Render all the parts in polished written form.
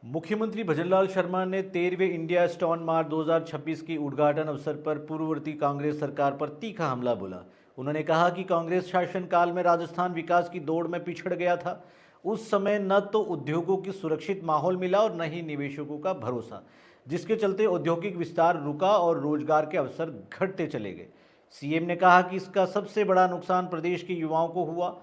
मुख्यमंत्री भजनलाल शर्मा ने 13वें India stone mart 2026 की उद्घाटन अवसर पर पूर्ववर्ती कांग्रेस सरकार पर तीखा हमला बोला। उन्होंने कहा कि कांग्रेस शासनकाल में राजस्थान विकास की दौड़ में पिछड़ गया था। उस समय न तो उद्योगों की सुरक्षित माहौल मिला और न ही निवेशकों का भरोसा, जिसके चलते औद्योगिक विस्तार रुका और रोजगार के अवसर घटते चले गए। सीएम ने कहा कि इसका सबसे बड़ा नुकसान प्रदेश के युवाओं को हुआ,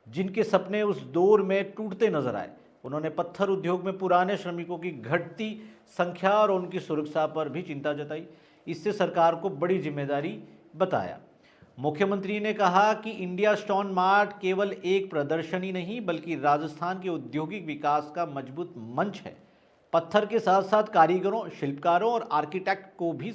जिनके सपने उस दौर में टूटते नजर आए। उन्होंने पत्थर उद्योग में पुराने श्रमिकों की घटती संख्या और उनकी सुरक्षा पर भी चिंता जताई। इससे सरकार को बड़ी जिम्मेदारी बताया। मुख्यमंत्री ने कहा कि इंडिया स्टोन मार्ट केवल एक प्रदर्शनी नहीं बल्कि राजस्थान के औद्योगिक विकास का मजबूत मंच है। पत्थर के साथ साथ कारीगरों, शिल्पकारों और आर्किटेक्ट को भी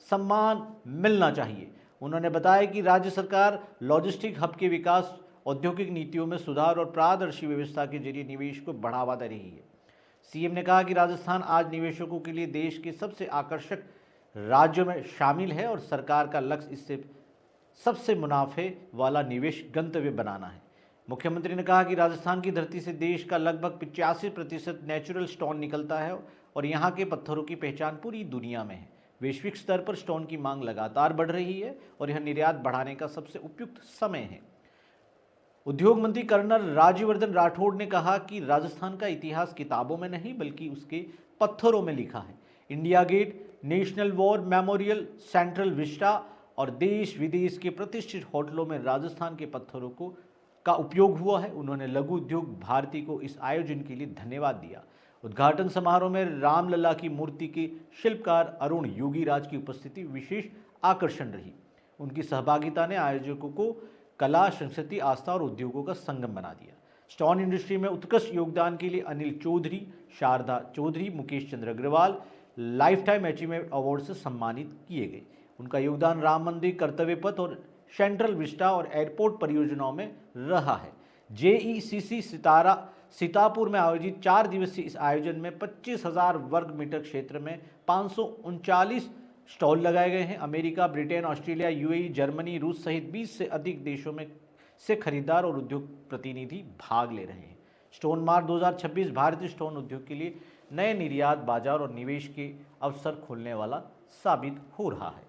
सम्मान मिलना चाहिए। उन्होंने बताया कि राज्य सरकार लॉजिस्टिक हब के विकास, औद्योगिक नीतियों में सुधार और पारदर्शी व्यवस्था के जरिए निवेश को बढ़ावा दे रही है। सीएम ने कहा कि राजस्थान आज निवेशकों के लिए देश के सबसे आकर्षक राज्यों में शामिल है और सरकार का लक्ष्य इससे सबसे मुनाफे वाला निवेश गंतव्य बनाना है। मुख्यमंत्री ने कहा कि राजस्थान की धरती से देश का लगभग 85% नेचुरल स्टोन निकलता है और यहाँ के पत्थरों की पहचान पूरी दुनिया में है। वैश्विक स्तर पर स्टोन की मांग लगातार बढ़ रही है और यह निर्यात बढ़ाने का सबसे उपयुक्त समय है। उद्योग मंत्री कर्नल राज्यवर्धन राठौड़ ने कहा कि राजस्थान का इतिहास किताबों में नहीं बल्कि उसके पत्थरों में लिखा है। India Gate, National War Memorial, Central Vista और देश विदेश के प्रतिष्ठित होटलों में राजस्थान के पत्थरों का उपयोग हुआ है। उन्होंने लघु उद्योग भारती को इस आयोजन के लिए धन्यवाद दिया। उद्घाटन समारोह में रामलला की मूर्ति के शिल्पकार अरुण योगीराज की उपस्थिति विशेष आकर्षण रही। उनकी सहभागिता ने आयोजकों को कला, संस्कृति, आस्था और उद्योगों का संगम बना दिया। स्टोन इंडस्ट्री में उत्कृष्ट योगदान के लिए Anil Chaudhary, Sharda Chaudhary, Mukesh Chandra Agarwal life time achievement award से सम्मानित किए गए। उनका योगदान राम मंदिर, कर्तव्य पथ और सेंट्रल विस्टा और एयरपोर्ट परियोजनाओं में रहा है। जेईसीसी सीतापुर में आयोजित 4 दिवसीय इस आयोजन में 25,000 वर्ग मीटर क्षेत्र में 539 स्टॉल लगाए गए हैं। America, Britain, Australia, UAE, Germany, रूस सहित 20 से अधिक देशों में से खरीदार और उद्योग प्रतिनिधि भाग ले रहे हैं। स्टोन मार्ट 2026 भारतीय स्टोन उद्योग के लिए नए निर्यात बाजार और निवेश के अवसर खोलने वाला साबित हो रहा है।